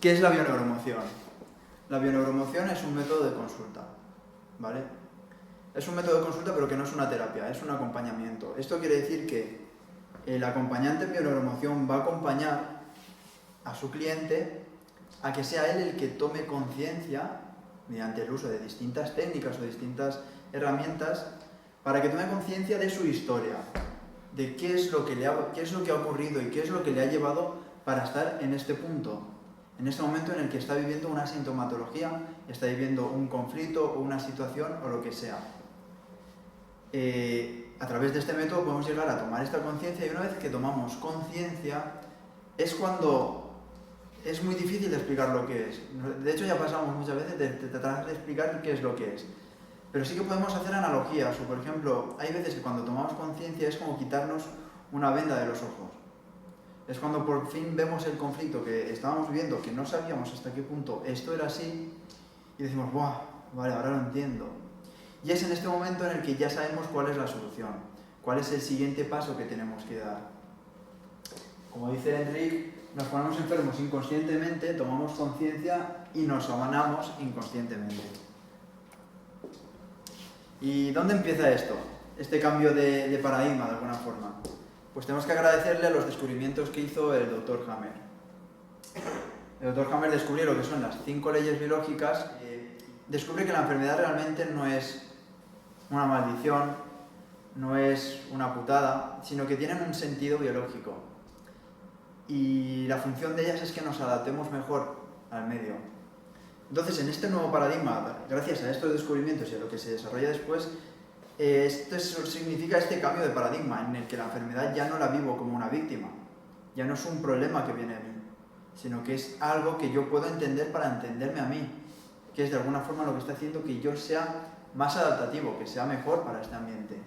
¿Qué es la bioneuromoción? La bioneuromoción es un método de consulta, ¿vale? Es un método de consulta, pero que no es una terapia, es un acompañamiento. Esto quiere decir que el acompañante en bioneuromoción va a acompañar a su cliente a que sea él el que tome conciencia, mediante el uso de distintas técnicas o distintas herramientas, para que tome conciencia de su historia, de qué es lo que ha ocurrido y qué es lo que le ha llevado para estar en este punto, en este momento en el que está viviendo una sintomatología, está viviendo un conflicto o una situación o lo que sea. A través de este método podemos llegar a tomar esta conciencia, y una vez que tomamos conciencia es cuando es muy difícil de explicar lo que es. De hecho, ya pasamos muchas veces de tratar de explicar qué es lo que es. Pero sí que podemos hacer analogías, o por ejemplo, hay veces que cuando tomamos conciencia es como quitarnos una venda de los ojos. Es cuando por fin vemos el conflicto que estábamos viviendo, que no sabíamos hasta qué punto esto era así, y decimos, ¡buah! Vale, ahora lo entiendo. Y es en este momento en el que ya sabemos cuál es la solución, cuál es el siguiente paso que tenemos que dar. Como dice Enrique, nos ponemos enfermos inconscientemente, tomamos conciencia y nos sanamos inconscientemente. ¿Y dónde empieza esto? Este cambio de paradigma, de alguna forma. Pues tenemos que agradecerle a los descubrimientos que hizo el Dr. Hammer. El Dr. Hammer descubrió lo que son las 5 leyes biológicas. Descubre que la enfermedad realmente no es una maldición, no es una putada, sino que tienen un sentido biológico. Y la función de ellas es que nos adaptemos mejor al medio. Entonces, en este nuevo paradigma, gracias a estos descubrimientos y a lo que se desarrolla después, esto significa este cambio de paradigma, en el que la enfermedad ya no la vivo como una víctima, ya no es un problema que viene a mí, sino que es algo que yo puedo entender para entenderme a mí, que es de alguna forma lo que está haciendo que yo sea más adaptativo, que sea mejor para este ambiente.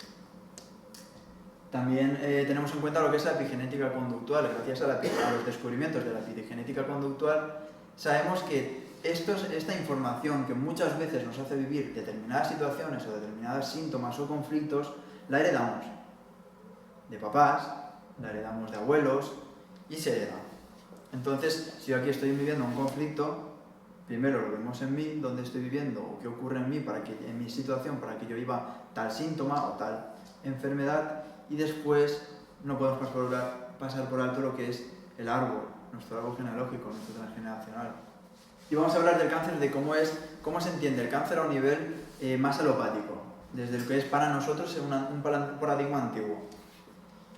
También tenemos en cuenta lo que es la epigenética conductual. Gracias a los descubrimientos de la epigenética conductual, sabemos que esta información que muchas veces nos hace vivir determinadas situaciones o determinados síntomas o conflictos, la heredamos de papás, la heredamos de abuelos y se hereda. Entonces, si yo aquí estoy viviendo un conflicto, primero lo vemos en mí, dónde estoy viviendo o qué ocurre en mí, en mi situación, para que yo viva tal síntoma o tal enfermedad, y después no podemos pasar por alto lo que es el árbol, nuestro árbol genealógico, nuestro transgeneracional. Y vamos a hablar del cáncer, de cómo se entiende el cáncer a un nivel más alopático, desde el que es para nosotros un paradigma antiguo.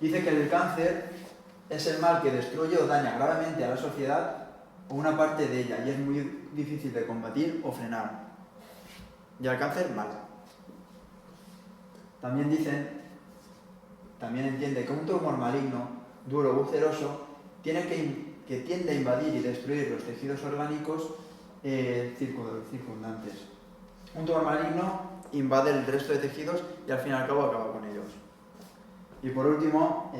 Dice que el cáncer es el mal que destruye o daña gravemente a la sociedad o una parte de ella, y es muy difícil de combatir o frenar. Y al cáncer, mal. También entiende que un tumor maligno, duro o ulceroso, que tiende a invadir y destruir los tejidos orgánicos circundantes. Un tumor maligno invade el resto de tejidos y al fin y al cabo acaba con ellos. Y por último,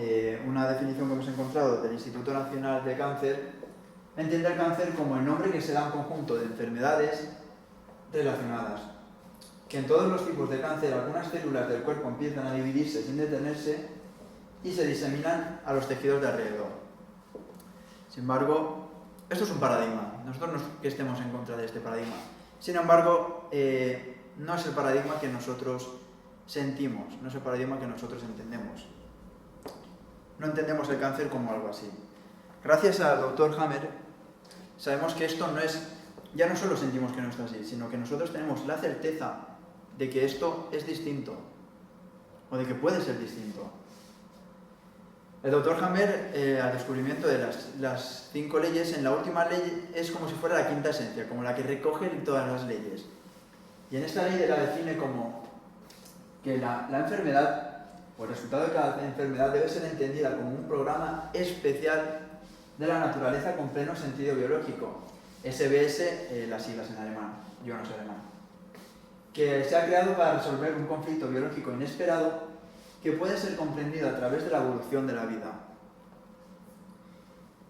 una definición que hemos encontrado del Instituto Nacional de Cáncer entiende el cáncer como el nombre que se da a un conjunto de enfermedades relacionadas. Que en todos los tipos de cáncer algunas células del cuerpo empiezan a dividirse sin detenerse y se diseminan a los tejidos de alrededor. Sin embargo, esto es un paradigma. Nosotros no es que estemos en contra de este paradigma. Sin embargo, no es el paradigma que nosotros sentimos, no es el paradigma que nosotros entendemos. No entendemos el cáncer como algo así. Gracias al Dr. Hammer, sabemos que esto ya no solo sentimos que no está así, sino que nosotros tenemos la certeza de que esto es distinto, o de que puede ser distinto. El Dr. Hammer, al descubrimiento de las 5 leyes, en la última ley es como si fuera la quinta esencia, como la que recoge todas las leyes. Y en esta ley la define como que la enfermedad, o el resultado de cada enfermedad, debe ser entendida como un programa especial de la naturaleza con pleno sentido biológico. SBS, las siglas en alemán, yo no sé alemán. Que se ha creado para resolver un conflicto biológico inesperado que puede ser comprendido a través de la evolución de la vida.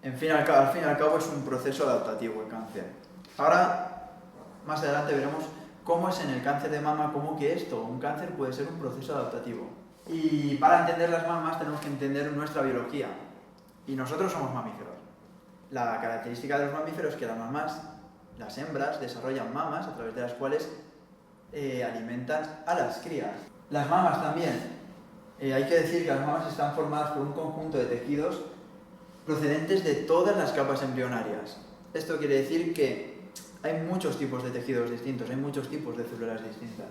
Al fin y al cabo es un proceso adaptativo el cáncer. Ahora, más adelante veremos cómo es en el cáncer de mama, cómo que un cáncer puede ser un proceso adaptativo. Y para entender las mamas tenemos que entender nuestra biología. Y nosotros somos mamíferos. la característica de los mamíferos es que las mamás, las hembras, desarrollan mamas a través de las cuales alimentan a las crías. Las mamas también. Hay que decir que las mamas están formadas por un conjunto de tejidos procedentes de todas las capas embrionarias. Esto quiere decir que hay muchos tipos de tejidos distintos, hay muchos tipos de células distintas.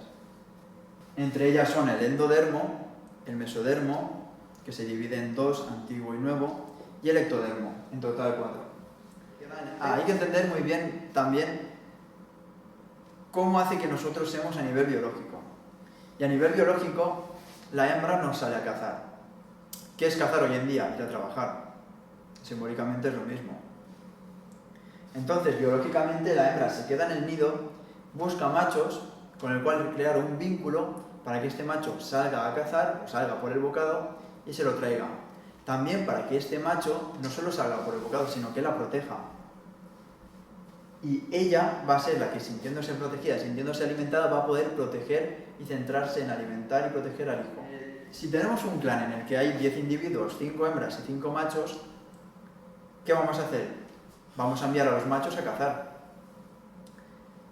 Entre ellas son el endodermo, el mesodermo, que se divide en dos, antiguo y nuevo, y el ectodermo, en total 4. Hay que entender muy bien también cómo hace que nosotros seamos a nivel biológico. Y a nivel biológico, la hembra no sale a cazar. ¿Qué es cazar hoy en día? Ir a trabajar. Simbólicamente es lo mismo. Entonces, biológicamente, la hembra se queda en el nido, busca machos con el cual crear un vínculo para que este macho salga a cazar o salga por el bocado y se lo traiga. También para que este macho no solo salga por el bocado, sino que la proteja. Y ella va a ser la que, sintiéndose protegida, sintiéndose alimentada, va a poder proteger y centrarse en alimentar y proteger al hijo. Si tenemos un clan en el que hay 10 individuos, 5 hembras y 5 machos, ¿qué vamos a hacer? Vamos a enviar a los machos a cazar.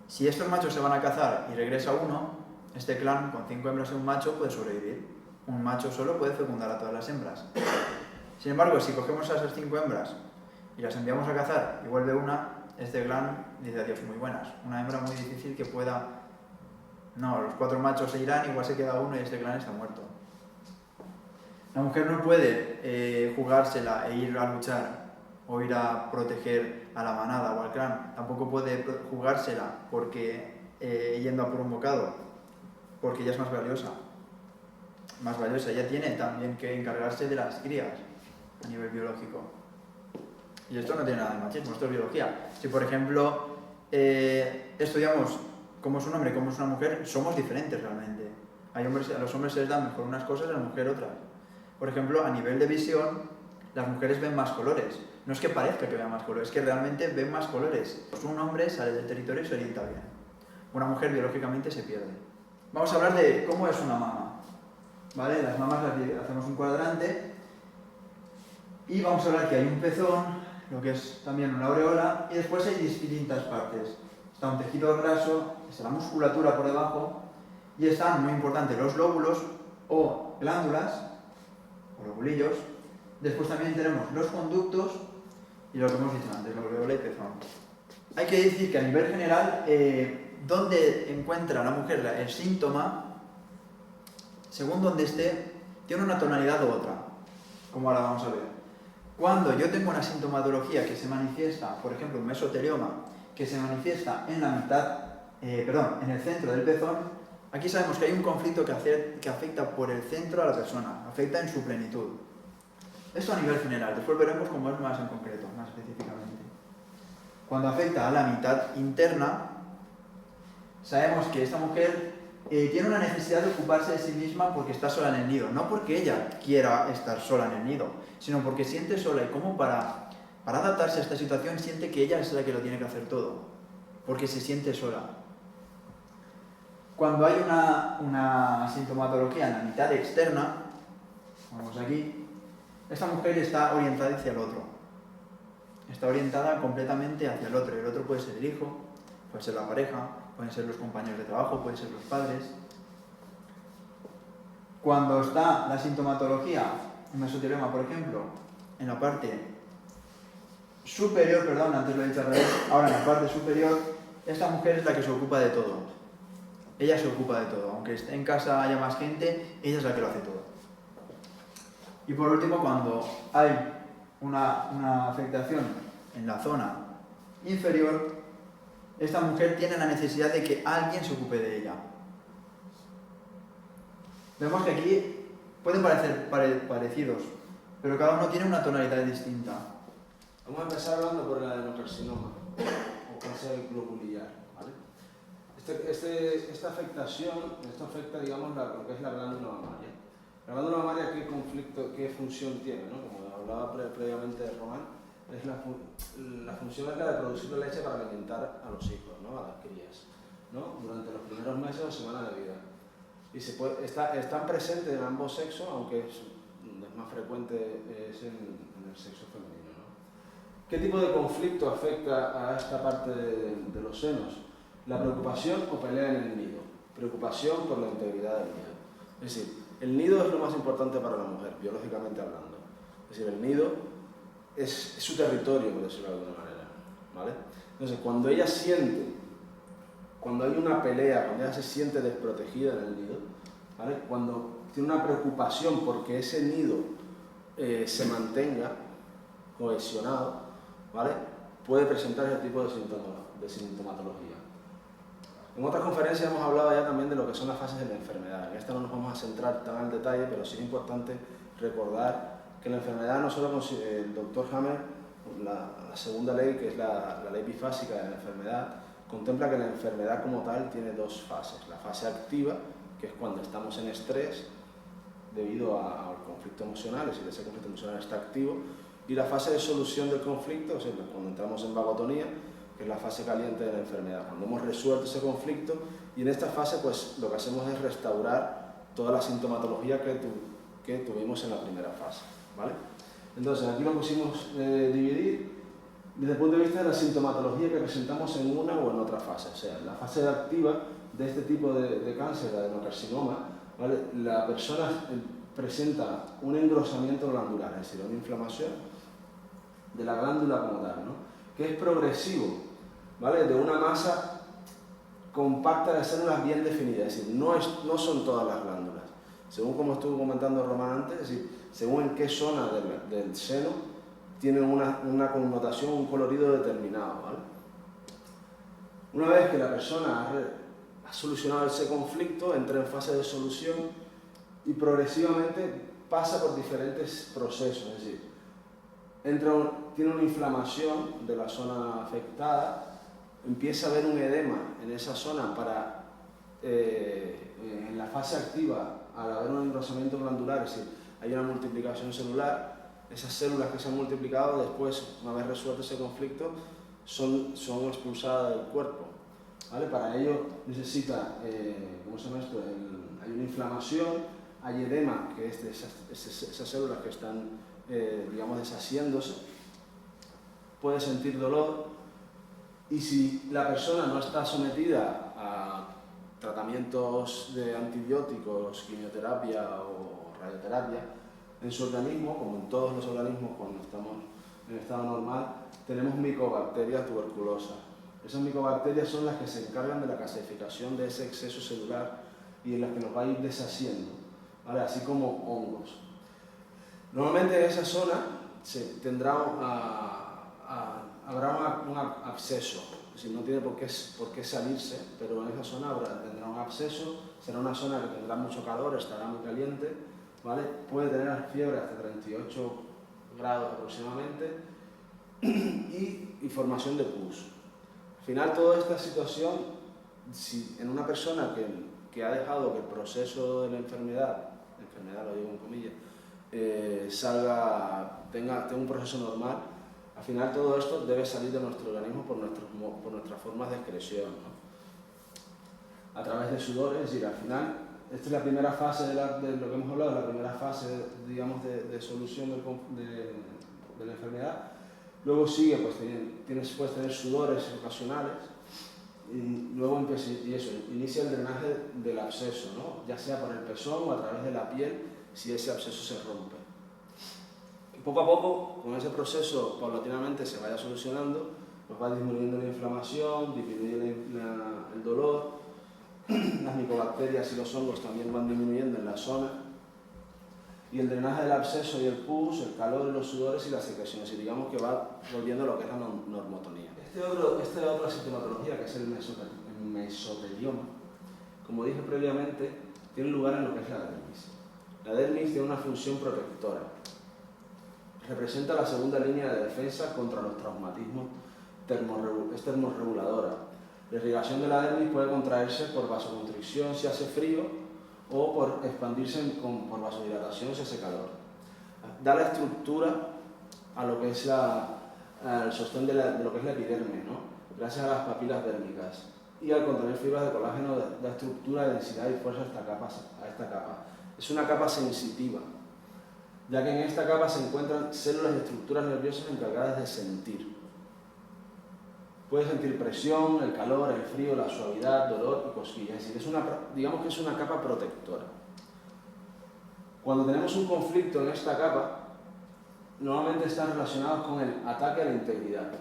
Si estos machos se van a cazar y regresa uno, este clan con 5 hembras y un macho puede sobrevivir. Un macho solo puede fecundar a todas las hembras. Sin embargo, si cogemos a esas 5 hembras y las enviamos a cazar y vuelve una, este clan dice adiós, muy buenas. Una hembra muy difícil que pueda... No, los 4 machos se irán, igual se queda uno y este clan está muerto. La mujer no puede jugársela e ir a luchar o ir a proteger a la manada o al clan. Tampoco puede jugársela porque yendo a por un bocado, porque ella es más valiosa. Ella tiene también que encargarse de las crías a nivel biológico. Y esto no tiene nada de machismo, esto es biología. Si por ejemplo estudiamos cómo es un hombre y cómo es una mujer, somos diferentes realmente. A los hombres se les dan mejor unas cosas y a la mujer otras. Por ejemplo, a nivel de visión, las mujeres ven más colores. No es que parezca que vean más colores, es que realmente ven más colores. Pues un hombre sale del territorio y se orienta bien. Una mujer biológicamente se pierde. Vamos a hablar de cómo es una mama. ¿Vale? Las mamas las hacemos un cuadrante y vamos a hablar que hay un pezón, lo que es también una aureola, y después hay distintas partes. Está un tejido graso, está la musculatura por debajo, y están, muy importante, los lóbulos o glándulas, o lobulillos. Después también tenemos los conductos y lo que hemos dicho antes, la aureola y pezón. Hay que decir que a nivel general, donde encuentra la mujer el síntoma, según donde esté, tiene una tonalidad u otra, como ahora vamos a ver. Cuando yo tengo una sintomatología que se manifiesta, por ejemplo, un mesotelioma, que se manifiesta en la mitad, en el centro del pezón, aquí sabemos que hay un conflicto que afecta por el centro a la persona, afecta en su plenitud. Esto a nivel general, después veremos cómo es más en concreto, más específicamente. Cuando afecta a la mitad interna, sabemos que esta mujer tiene una necesidad de ocuparse de sí misma porque está sola en el nido, no porque ella quiera estar sola en el nido, sino porque siente sola y como para adaptarse a esta situación siente que ella es la que lo tiene que hacer todo, porque se siente sola. Cuando hay una sintomatología en la mitad externa, vamos aquí, esta mujer está orientada hacia el otro, está orientada completamente hacia el otro, y el otro puede ser el hijo, puede ser la pareja, pueden ser los compañeros de trabajo, pueden ser los padres. Cuando está la sintomatología, un mesotelioma, por ejemplo, en la parte superior, antes lo he dicho al revés, ahora en la parte superior, esta mujer es la que se ocupa de todo. Ella se ocupa de todo, aunque esté en casa haya más gente, ella es la que lo hace todo. Y por último, cuando hay una afectación en la zona inferior, esta mujer tiene la necesidad de que alguien se ocupe de ella. Vemos que aquí pueden parecer parecidos, pero cada uno tiene una tonalidad distinta. Vamos a empezar hablando por el adenocarcinoma, o cáncer globulillar, ¿vale? Esta afectación, esto afecta, digamos, lo que es la glándula mamaria. La glándula mamaria, ¿qué función tiene? ¿No? Como hablaba previamente de Román, la función es la de producir la leche para alimentar a los hijos, ¿no? A las crías, ¿no? Durante los primeros meses o semanas de vida. Y están presentes en ambos sexos, aunque es más frecuente es en el sexo femenino, ¿no? ¿Qué tipo de conflicto afecta a esta parte de los senos? La preocupación o pelea en el nido. Preocupación por la integridad del nido. Es decir, el nido es lo más importante para la mujer, biológicamente hablando. Es decir, el nido es su territorio, por decirlo de alguna manera, ¿vale? Entonces, cuando ella siente, cuando hay una pelea, cuando ella se siente desprotegida en el nido, ¿vale? Cuando tiene una preocupación porque ese nido se mantenga cohesionado, ¿vale? Puede presentar ese tipo de sintomatología. En otras conferencias hemos hablado ya también de lo que son las fases de la enfermedad. En esta no nos vamos a centrar tan al detalle, pero sí es importante recordar que la enfermedad no solo el doctor Hammer, la segunda ley, que es la ley bifásica de la enfermedad, contempla que la enfermedad como tal tiene dos fases. La fase activa, que es cuando estamos en estrés debido al conflicto emocional, es decir, ese conflicto emocional está activo, y la fase de solución del conflicto, o sea, cuando entramos en vagotonía, que es la fase caliente de la enfermedad, cuando hemos resuelto ese conflicto, y en esta fase pues lo que hacemos es restaurar toda la sintomatología que tuvimos en la primera fase, ¿vale? Entonces aquí lo pusimos dividir desde el punto de vista de la sintomatología que presentamos en una o en otra fase, o sea, la fase activa de este tipo de cáncer, el adenocarcinoma, ¿vale? La persona presenta un engrosamiento glandular, es decir, una inflamación de la glándula como tal, ¿no? Que es progresivo, ¿vale? De una masa compacta de células bien definidas, es decir, no son todas las glándulas. Según como estuvo comentando Román antes, es decir, según en qué zona del seno tienen una connotación, un colorido determinado, ¿vale? Una vez que la persona ha solucionado ese conflicto, entra en fase de solución y progresivamente pasa por diferentes procesos, es decir, tiene una inflamación de la zona afectada, empieza a haber un edema en esa zona en la fase activa, al haber un engrosamiento glandular, es decir, hay una multiplicación celular, esas células que se han multiplicado después, una vez resuelto ese conflicto, son expulsadas del cuerpo, ¿vale? Para ello necesita, ¿cómo se llama esto? Hay una inflamación, hay edema, que es de esas células que están, digamos, deshaciéndose, puede sentir dolor, y si la persona no está sometida a tratamientos de antibióticos, quimioterapia o radioterapia, en su organismo, como en todos los organismos cuando estamos en estado normal, tenemos micobacterias tuberculosas. Esas micobacterias son las que se encargan de la gasificación de ese exceso celular y en las que nos va a ir deshaciendo, ¿vale? Así como hongos. Normalmente en esa zona habrá un absceso, es decir, no tiene por qué salirse, pero en esa zona tendrá un absceso, será una zona que tendrá mucho calor, estará muy caliente, ¿vale? Puede tener fiebre hasta 38 grados aproximadamente y formación de pus. Al final, toda esta situación, si en una persona que ha dejado que el proceso de la enfermedad lo digo en comillas, tenga un proceso normal, al final todo esto debe salir de nuestro organismo por nuestras formas de excreción, ¿no? A través de sudores, es decir, al final, esta es la primera fase de lo que hemos hablado, la primera fase, digamos, de solución de la enfermedad. Luego sigue, pues puedes tener sudores ocasionales, y luego inicia el drenaje del absceso, ¿no? Ya sea por el pezón o a través de la piel, si ese absceso se rompe. Y poco a poco, con ese proceso paulatinamente se vaya solucionando, pues va disminuyendo la inflamación, disminuyendo el dolor, las micobacterias y los hongos también van disminuyendo en la zona, y el drenaje del absceso y el pus, el calor de los sudores y las secreciones, y digamos que va volviendo a lo que es la normotonía. Esta otra sintomatología, que es el mesotelioma, como dije previamente, tiene lugar en lo que es la dermis. La dermis tiene una función protectora. Representa la segunda línea de defensa contra los traumatismos, es termorreguladora. La irrigación de la dermis puede contraerse por vasoconstricción si hace frío o por expandirse por vasodilatación si hace calor. Da la estructura a lo que es el sostén de lo que es la epidermis, ¿no? Gracias a las papilas dérmicas. Y al contener fibras de colágeno da estructura, densidad y fuerza a esta capa. Es una capa sensitiva. ya que en esta capa se encuentran células y estructuras nerviosas encargadas de sentir. Puede sentir presión, el calor, el frío, la suavidad, dolor y cosquillas. Es decir, digamos que es una capa protectora. Cuando tenemos un conflicto en esta capa, normalmente están relacionados con el ataque a la integridad,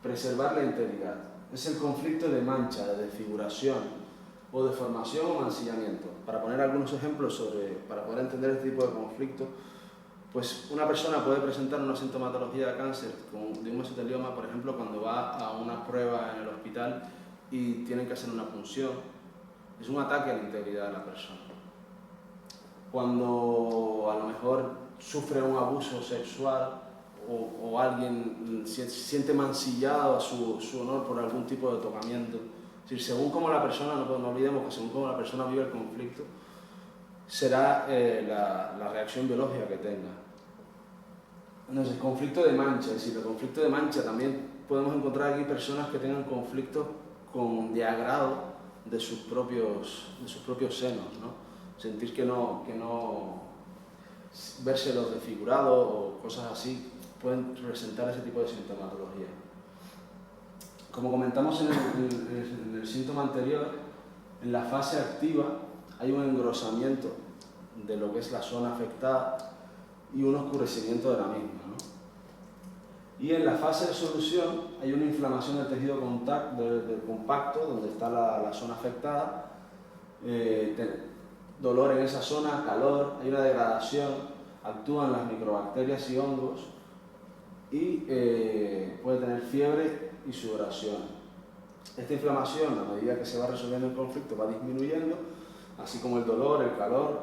preservar la integridad. Es el conflicto de mancha, de desfiguración, o deformación o mancillamiento. Para poner algunos ejemplos para poder entender este tipo de conflicto, pues una persona puede presentar una sintomatología de cáncer de un mesotelioma, por ejemplo, cuando va a una prueba en el hospital y tienen que hacer una punción. Es un ataque a la integridad de la persona. Cuando a lo mejor sufre un abuso sexual o alguien siente mancillado a su honor por algún tipo de tocamiento. Es decir, según cómo la persona, no olvidemos que según cómo la persona vive el conflicto, será la reacción biológica que tenga. Entonces, conflicto de mancha, es decir, el conflicto de mancha también podemos encontrar aquí personas que tengan conflictos de agrado de sus propios senos, ¿no? Sentir que no vérselos desfigurados o cosas así pueden presentar ese tipo de sintomatología. Como comentamos en el síntoma anterior, en la fase activa hay un engrosamiento de lo que es la zona afectada y un oscurecimiento de la misma, ¿no? Y en la fase de solución hay una inflamación del tejido compacto, donde está la zona afectada, dolor en esa zona, calor, hay una degradación, actúan las microbacterias y hongos y puede tener fiebre y sudoración. Esta inflamación, a medida que se va resolviendo el conflicto, va disminuyendo, así como el dolor, el calor,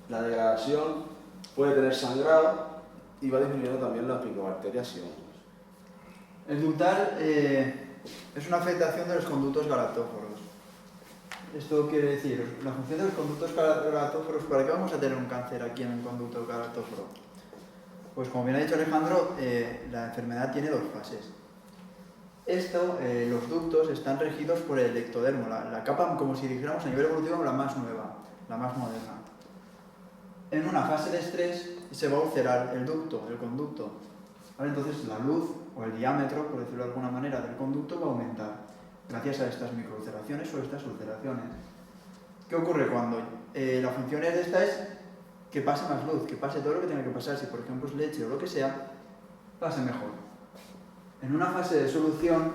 la degradación, puede tener sangrado y va disminuyendo también las microbacterias y hongos. El ductal es una afectación de los conductos galatóforos. Esto quiere decir, la función de los conductos galatóforos, ¿para qué vamos a tener un cáncer aquí en un conducto galatóforo? Pues como bien ha dicho Alejandro, la enfermedad tiene dos fases. Los ductos están regidos por el ectodermo, la capa, como si dijéramos a nivel evolutivo, la más nueva, la más moderna. En una fase de estrés se va a ulcerar el conducto. ¿Vale? Entonces la luz o el diámetro, por decirlo de alguna manera, del conducto va a aumentar gracias a estas microulceraciones o estas ulceraciones. ¿Qué ocurre cuando la función de esta es que pase más luz, que pase todo lo que tenga que pasar? Si por ejemplo es leche o lo que sea, pase mejor. En una fase de solución,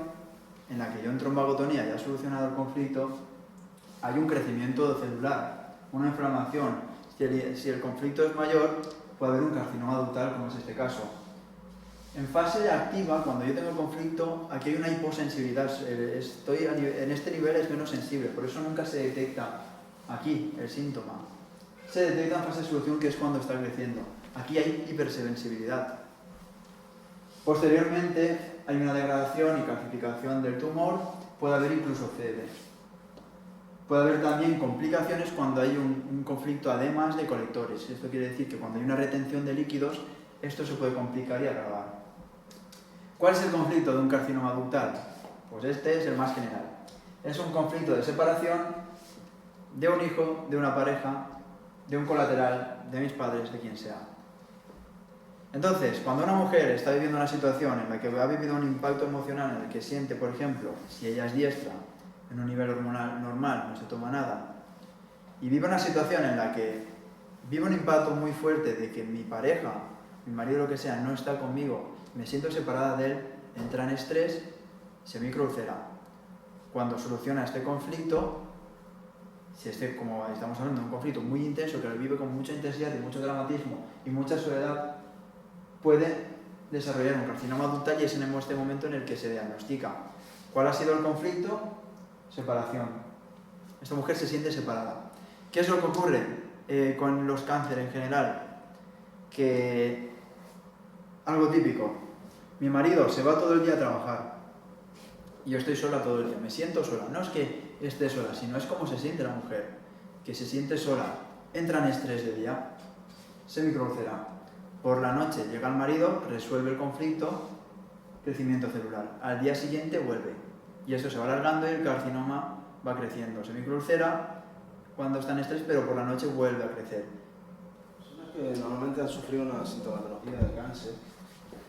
en la que yo en tromboagotonía ya he solucionado el conflicto, hay un crecimiento celular, una inflamación. Si el conflicto es mayor, puede haber un carcinoma ductal, como es este caso. En fase activa, cuando yo tengo conflicto, aquí hay una hiposensibilidad. En este nivel es menos sensible, por eso nunca se detecta aquí el síntoma. Se detecta en fase de solución, que es cuando está creciendo. Aquí hay hipersensibilidad. Posteriormente hay una degradación y calcificación del tumor, puede haber incluso fiebre. Puede haber también complicaciones cuando hay un conflicto además de colectores. Esto quiere decir que cuando hay una retención de líquidos, esto se puede complicar y agravar. ¿Cuál es el conflicto de un carcinoma ductal? Pues este es el más general. Es un conflicto de separación de un hijo, de una pareja, de un colateral, de mis padres, de quien sea. Entonces, cuando una mujer está viviendo una situación en la que ha vivido un impacto emocional en el que siente, por ejemplo, si ella es diestra, en un nivel hormonal normal, no se toma nada, y vive una situación en la que vive un impacto muy fuerte de que mi pareja, mi marido, lo que sea, no está conmigo, me siento separada de él, entra en estrés, se microulcera. Cuando soluciona este conflicto, si como estamos hablando de un conflicto muy intenso, que lo vive con mucha intensidad y mucho dramatismo y mucha soledad, puede desarrollar un carcinoma ductal y es en este momento en el que se diagnostica. ¿Cuál ha sido el conflicto? Separación. Esta mujer se siente separada. ¿Qué es lo que ocurre con los cánceres en general? Que algo típico. Mi marido se va todo el día a trabajar y yo estoy sola todo el día. Me siento sola. No es que esté sola, sino es como se siente la mujer, que se siente sola. Entra en estrés de día, se microulcera. Por la noche llega el marido, resuelve el conflicto, crecimiento celular. Al día siguiente vuelve. Y esto se va alargando y el carcinoma va creciendo. Se microulcera cuando está en estrés, pero por la noche vuelve a crecer. que normalmente han sufrido una sintomatología de cáncer,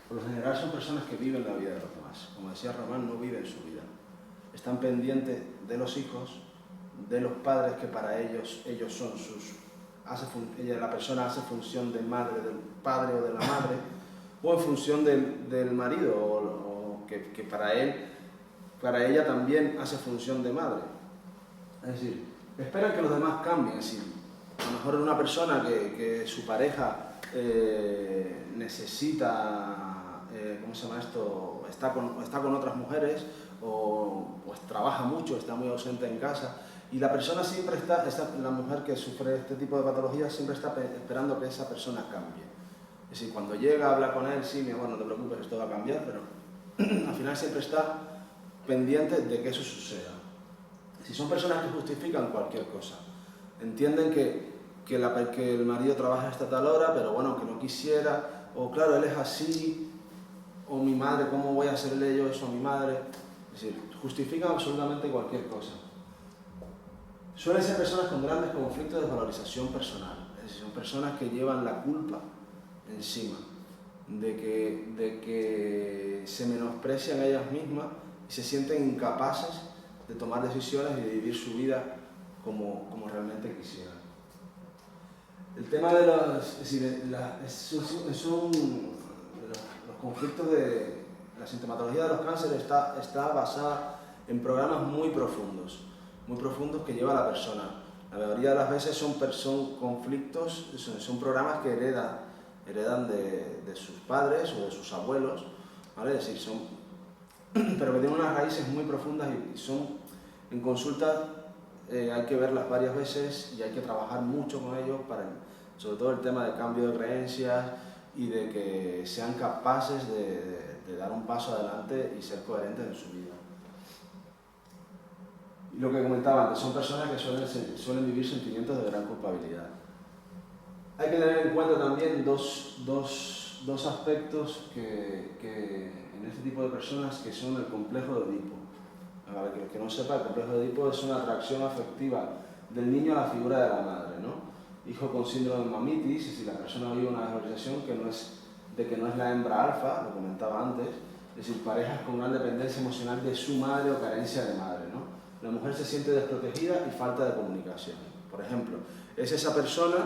por lo general son personas que viven la vida de los demás. Como decía Román, no viven su vida. Están pendientes de los hijos, de los padres que para ellos son sus... la persona hace función de madre del padre o de la madre, o en función del marido, o que para ella también hace función de madre. Es decir, esperan que los demás cambien. Es decir, a lo mejor una persona que su pareja necesita, ¿cómo se llama esto? Está con otras mujeres, o pues trabaja mucho, está muy ausente en casa, y la persona siempre la mujer que sufre este tipo de patologías siempre está esperando que esa persona cambie. Es decir, cuando llega a hablar con él, sí, mi amor, no te preocupes, esto va a cambiar, pero al final siempre está pendiente de que eso suceda. Si son personas que justifican cualquier cosa, entienden que el marido trabaja hasta tal hora, pero bueno, que no quisiera, o claro, él es así, o mi madre, ¿cómo voy a hacerle yo eso a mi madre? Es decir, justifican absolutamente cualquier cosa. Suelen ser personas con grandes conflictos de desvalorización personal, es decir, son personas que llevan la culpa encima, de que se menosprecian a ellas mismas y se sienten incapaces de tomar decisiones y de vivir su vida como realmente quisieran. El tema de los conflictos de la sintomatología de los cánceres está basada en programas muy profundos que lleva la persona. La mayoría de las veces son conflictos, son programas que heredan de sus padres o de sus abuelos, ¿vale? Es decir, pero que tienen unas raíces muy profundas y son en consulta. Hay que verlas varias veces y hay que trabajar mucho con ellos, sobre todo el tema de cambio de creencias y de que sean capaces de dar un paso adelante y ser coherentes en su vida. Y lo que comentaba antes, son personas que suelen vivir sentimientos de gran culpabilidad. Hay que tener en cuenta también dos aspectos que en este tipo de personas, que son el complejo de Edipo. Para que no sepa, el complejo de Edipo es una atracción afectiva del niño a la figura de la madre, ¿no? Hijo con síndrome de mamitis, es decir, la persona vive una desvalorización que no es la hembra alfa, lo comentaba antes, es decir, parejas con gran dependencia emocional de su madre o carencia de madre, ¿no? La mujer se siente desprotegida y falta de comunicación. Por ejemplo, es esa persona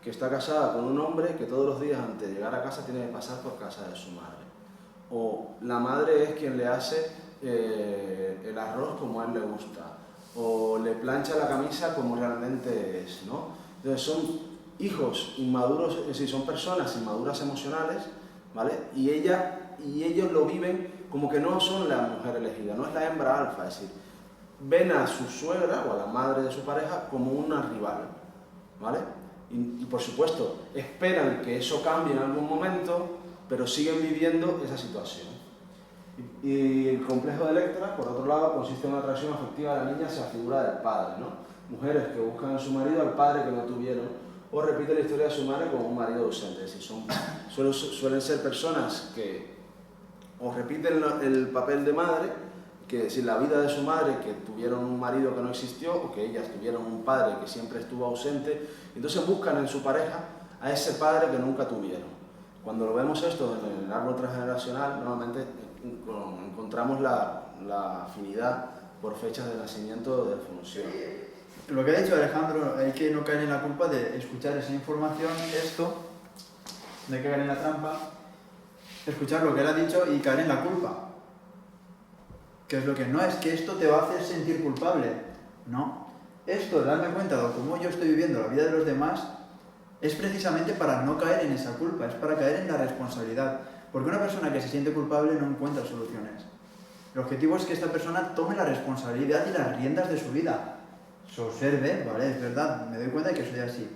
que está casada con un hombre que todos los días antes de llegar a casa tiene que pasar por casa de su madre. O la madre es quien le hace el arroz como a él le gusta, o le plancha la camisa como realmente es, ¿no? Entonces son hijos inmaduros, es decir, son personas inmaduras emocionales, ¿vale? Y ellos lo viven como que no son la mujer elegida, no es la hembra alfa, es decir, ven a su suegra o a la madre de su pareja como una rival, ¿vale? Y por supuesto, esperan que eso cambie en algún momento, pero siguen viviendo esa situación. Y el complejo de Electra, por otro lado, consiste en una atracción afectiva de la niña hacia la figura del padre, ¿no? Mujeres que buscan en su marido al padre que no tuvieron, o repiten la historia de su madre con un marido ausente. Es decir, suelen ser personas que o repiten el papel de madre, que es decir, la vida de su madre, que tuvieron un marido que no existió, o que ellas tuvieron un padre que siempre estuvo ausente, entonces buscan en su pareja a ese padre que nunca tuvieron. Cuando lo vemos esto en el árbol transgeneracional, normalmente encontramos la afinidad por fechas de nacimiento de función. Lo que ha dicho Alejandro, hay que no caer en la culpa de escuchar esa información, no hay que caer en la trampa, escuchar lo que él ha dicho y caer en la culpa. Que es lo que no es que esto te va a hacer sentir culpable, no. Esto, darme cuenta de cómo yo estoy viviendo la vida de los demás, es precisamente para no caer en esa culpa, es para caer en la responsabilidad. Porque una persona que se siente culpable no encuentra soluciones. El objetivo es que esta persona tome la responsabilidad y las riendas de su vida. Se observe, ¿vale? Es verdad, me doy cuenta de que soy así.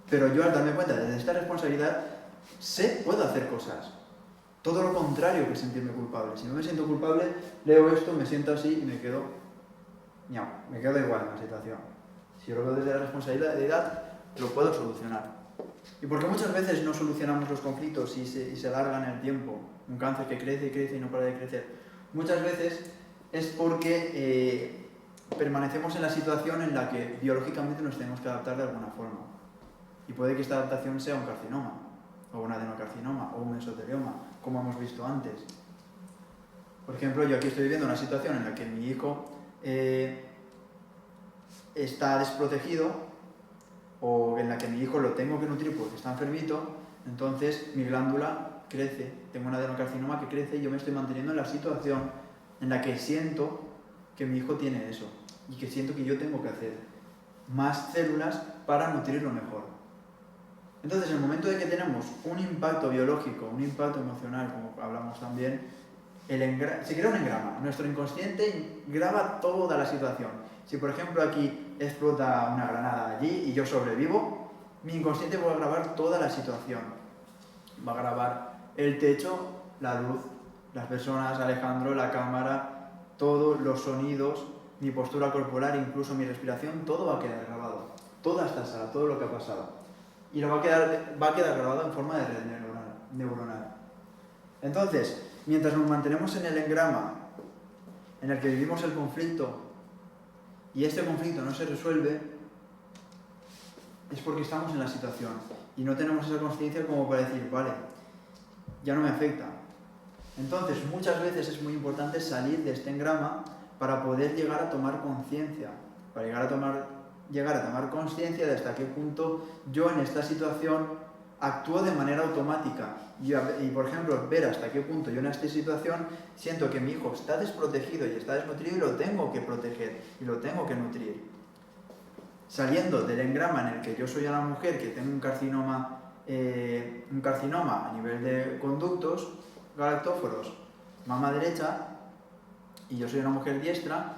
Pero yo al darme cuenta de esta responsabilidad, puedo hacer cosas. Todo lo contrario que sentirme culpable. Si no me siento culpable, leo esto, me siento así y me quedo igual en la situación. Si yo lo veo desde la responsabilidad, lo puedo solucionar. Y porque muchas veces no solucionamos los conflictos y se alargan el tiempo, un cáncer que crece y crece y no para de crecer, muchas veces es porque permanecemos en la situación en la que biológicamente nos tenemos que adaptar de alguna forma. Y puede que esta adaptación sea un carcinoma, o un adenocarcinoma, o un mesotelioma, como hemos visto antes. Por ejemplo, yo aquí estoy viviendo una situación en la que mi hijo está desprotegido, o en la que mi hijo lo tengo que nutrir porque está enfermito, entonces mi glándula crece, tengo un adenocarcinoma que crece y yo me estoy manteniendo en la situación en la que siento que mi hijo tiene eso y que siento que yo tengo que hacer más células para nutrirlo mejor. Entonces, en el momento de que tenemos un impacto biológico, un impacto emocional, como hablamos también, se crea un engrama. Nuestro inconsciente graba toda la situación. Si, por ejemplo, aquí explota una granada allí y yo sobrevivo, mi inconsciente va a grabar toda la situación. Va a grabar el techo, la luz, las personas, Alejandro, la cámara, todos los sonidos, mi postura corporal, incluso mi respiración, todo va a quedar grabado. Toda esta sala, todo lo que ha pasado. Y lo va a quedar grabado en forma de red neuronal. Entonces, mientras nos mantenemos en el engrama en el que vivimos el conflicto y este conflicto no se resuelve, es porque estamos en la situación y no tenemos esa conciencia como para decir, vale, ya no me afecta. Entonces, muchas veces es muy importante salir de este engrama para poder llegar a tomar conciencia, para llegar a tomar conciencia de hasta qué punto yo en esta situación actúo de manera automática y, por ejemplo, ver hasta qué punto yo en esta situación siento que mi hijo está desprotegido y está desnutrido y lo tengo que proteger y lo tengo que nutrir. Saliendo del engrama en el que yo soy una mujer que tengo un carcinoma a nivel de conductos galactóforos, mama derecha, y yo soy una mujer diestra,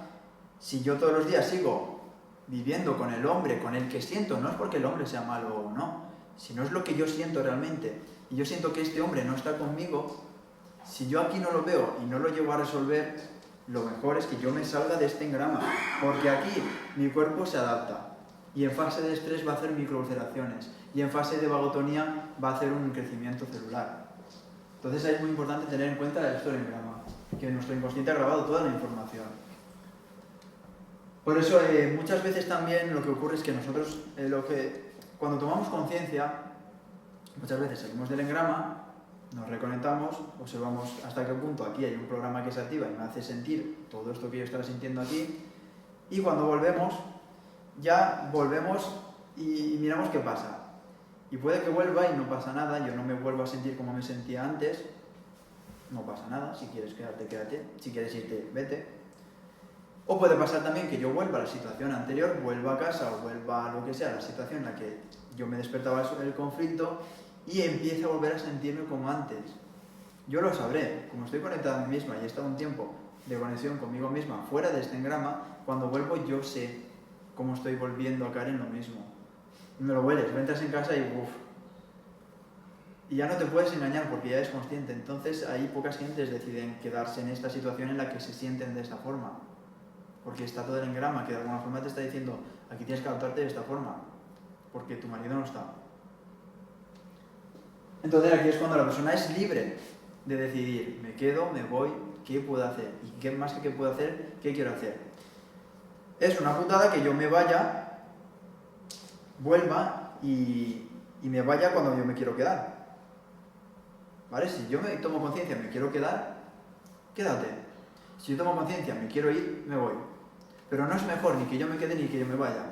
si yo todos los días sigo viviendo con el hombre, con el que siento, no es porque el hombre sea malo o no, sino es lo que yo siento realmente, y yo siento que este hombre no está conmigo, si yo aquí no lo veo y no lo llevo a resolver, lo mejor es que yo me salga de este engrama, porque aquí mi cuerpo se adapta, y en fase de estrés va a hacer microulceraciones, y en fase de vagotonía va a hacer un crecimiento celular. Entonces es muy importante tener en cuenta esto del engrama, que nuestro inconsciente ha grabado toda la información. Por eso muchas veces también lo que ocurre es que nosotros, cuando tomamos conciencia, muchas veces salimos del engrama, nos reconectamos, observamos hasta qué punto aquí hay un programa que se activa y me hace sentir todo esto que yo estaba sintiendo aquí, y cuando volvemos, ya volvemos y miramos qué pasa. Y puede que vuelva y no pasa nada, yo no me vuelvo a sentir como me sentía antes, no pasa nada, si quieres quedarte, quédate, si quieres irte, vete. O puede pasar también que yo vuelva a la situación anterior, vuelva a casa o vuelva a lo que sea, la situación en la que yo me despertaba el conflicto y empiece a volver a sentirme como antes. Yo lo sabré, como estoy conectada a mí misma y he estado un tiempo de conexión conmigo misma fuera de este engrama, cuando vuelvo yo sé cómo estoy volviendo a caer en lo mismo. Me lo hueles, entras en casa y uff. Y ya no te puedes engañar porque ya eres consciente. Entonces ahí pocas gentes deciden quedarse en esta situación en la que se sienten de esta forma. Porque está todo el engrama que de alguna forma te está diciendo, aquí tienes que adaptarte de esta forma, porque tu marido no está. Entonces aquí es cuando la persona es libre de decidir, me quedo, me voy, ¿qué puedo hacer? Y qué más que qué puedo hacer, ¿qué quiero hacer? Es una putada que yo me vaya, vuelva y me vaya cuando yo me quiero quedar. ¿Vale? Si yo me tomo conciencia, me quiero quedar, quédate. Si yo tomo conciencia, me quiero ir, me voy. Pero no es mejor ni que yo me quede ni que yo me vaya.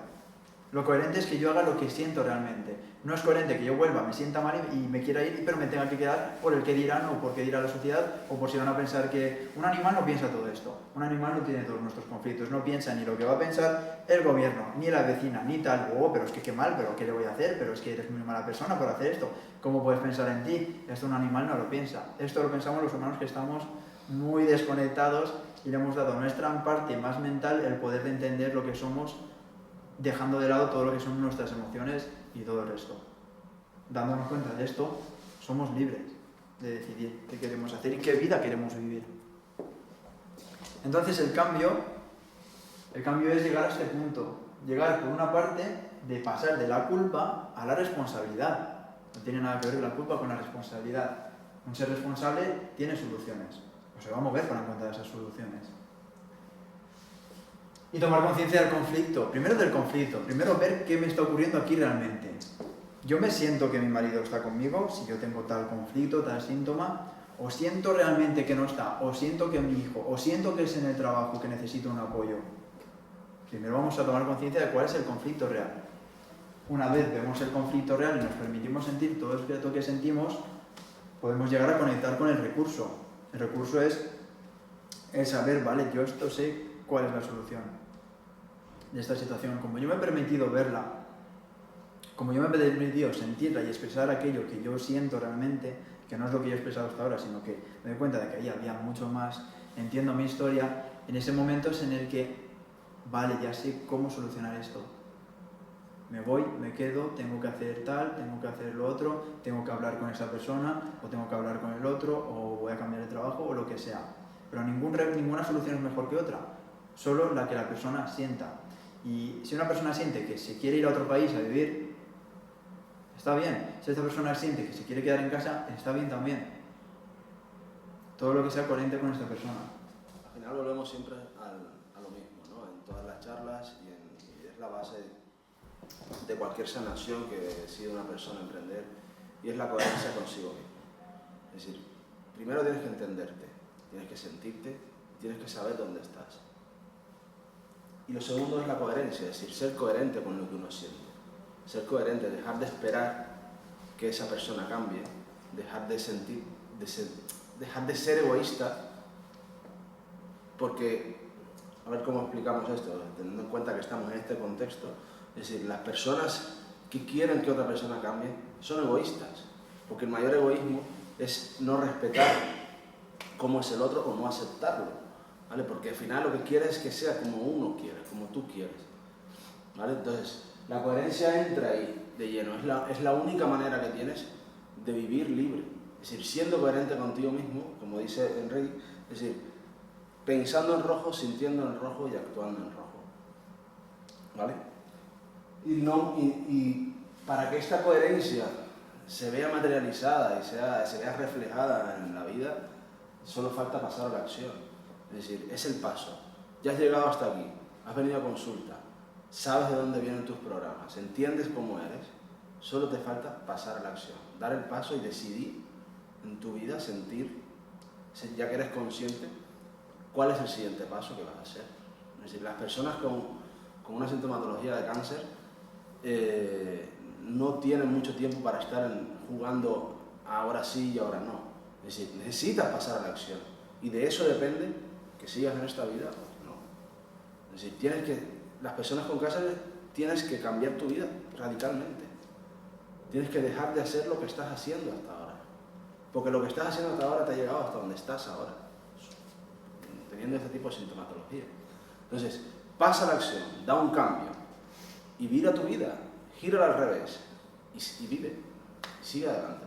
Lo coherente es que yo haga lo que siento realmente. No es coherente que yo vuelva, me sienta mal y me quiera ir, pero me tenga que quedar por el que dirán o por qué dirá la sociedad o por si van a pensar que un animal no piensa todo esto. Un animal no tiene todos nuestros conflictos, no piensa ni lo que va a pensar el gobierno, ni la vecina, ni tal. Oh, pero es que qué mal, pero ¿qué le voy a hacer? Pero es que eres muy mala persona por hacer esto. ¿Cómo puedes pensar en ti? Esto un animal no lo piensa. Esto lo pensamos los humanos que estamos muy desconectados y le hemos dado a nuestra parte más mental el poder de entender lo que somos, dejando de lado todo lo que son nuestras emociones y todo el resto. Dándonos cuenta de esto, somos libres de decidir qué queremos hacer y qué vida queremos vivir. Entonces el cambio es llegar a este punto, llegar por una parte de pasar de la culpa a la responsabilidad. No tiene nada que ver la culpa con la responsabilidad. Un ser responsable tiene soluciones, o se va a mover para encontrar esas soluciones. Y tomar conciencia del conflicto, primero ver qué me está ocurriendo aquí realmente. yo me siento que mi marido está conmigo, si yo tengo tal conflicto, tal síntoma, o siento realmente que no está, o siento que mi hijo, o siento que es en el trabajo que necesito un apoyo. Primero vamos a tomar conciencia de cuál es el conflicto real. Una vez vemos el conflicto real y nos permitimos sentir todo esto que sentimos, podemos llegar a conectar con el recurso. El recurso es el saber, vale, yo esto sé cuál es la solución de esta situación. Como yo me he permitido verla, como yo me he permitido sentirla y expresar aquello que yo siento realmente, que no es lo que yo he expresado hasta ahora, sino que me doy cuenta de que ahí había mucho más, entiendo mi historia, en ese momento es en el que, vale, ya sé cómo solucionar esto. Me voy, me quedo, tengo que hacer tal, tengo que hacer lo otro, tengo que hablar con esa persona, o tengo que hablar con el otro, o voy a cambiar de trabajo, o lo que sea. Pero ninguna solución es mejor que otra, solo la que la persona sienta. Y si una persona siente que se quiere ir a otro país a vivir, está bien. Si esta persona siente que se quiere quedar en casa, está bien también. Todo lo que sea coherente con esta persona. Al final volvemos siempre a lo mismo, ¿no? En todas las charlas y es la base de cualquier sanación que decide una persona emprender, y es la coherencia consigo mismo. Es decir, primero tienes que entenderte, tienes que sentirte, tienes que saber dónde estás. Y lo segundo es la coherencia, es decir, ser coherente con lo que uno siente. Ser coherente, dejar de esperar que esa persona cambie, dejar de ser egoísta, porque, a ver cómo explicamos esto, teniendo en cuenta que estamos en este contexto. Es decir, las personas que quieren que otra persona cambie son egoístas, porque el mayor egoísmo es no respetar cómo es el otro o no aceptarlo, ¿vale? Porque al final lo que quieres es que sea como uno quiere, como tú quieres, ¿vale? Entonces, la coherencia entra ahí de lleno, es la única manera que tienes de vivir libre, es decir, siendo coherente contigo mismo, como dice Enrique, es decir, pensando en rojo, sintiendo en rojo y actuando en rojo, ¿vale? Y para que esta coherencia se vea materializada y se vea reflejada en la vida, solo falta pasar a la acción. Es decir, es el paso. Ya has llegado hasta aquí, has venido a consulta, sabes de dónde vienen tus programas, entiendes cómo eres, solo te falta pasar a la acción, dar el paso y decidir en tu vida, sentir, ya que eres consciente, cuál es el siguiente paso que vas a hacer. Es decir, las personas con una sintomatología de cáncer no tienen mucho tiempo para estar jugando ahora sí y ahora no. Es decir, necesitas pasar a la acción, y de eso depende que sigas en esta vida o no. Es decir, las personas con cáncer tienes que cambiar tu vida radicalmente. Tienes que dejar de hacer lo que estás haciendo hasta ahora, porque lo que estás haciendo hasta ahora te ha llegado hasta donde estás ahora, teniendo este tipo de sintomatología. Entonces, pasa a la acción, da un cambio y vira tu vida, gírala al revés y vive, y sigue adelante.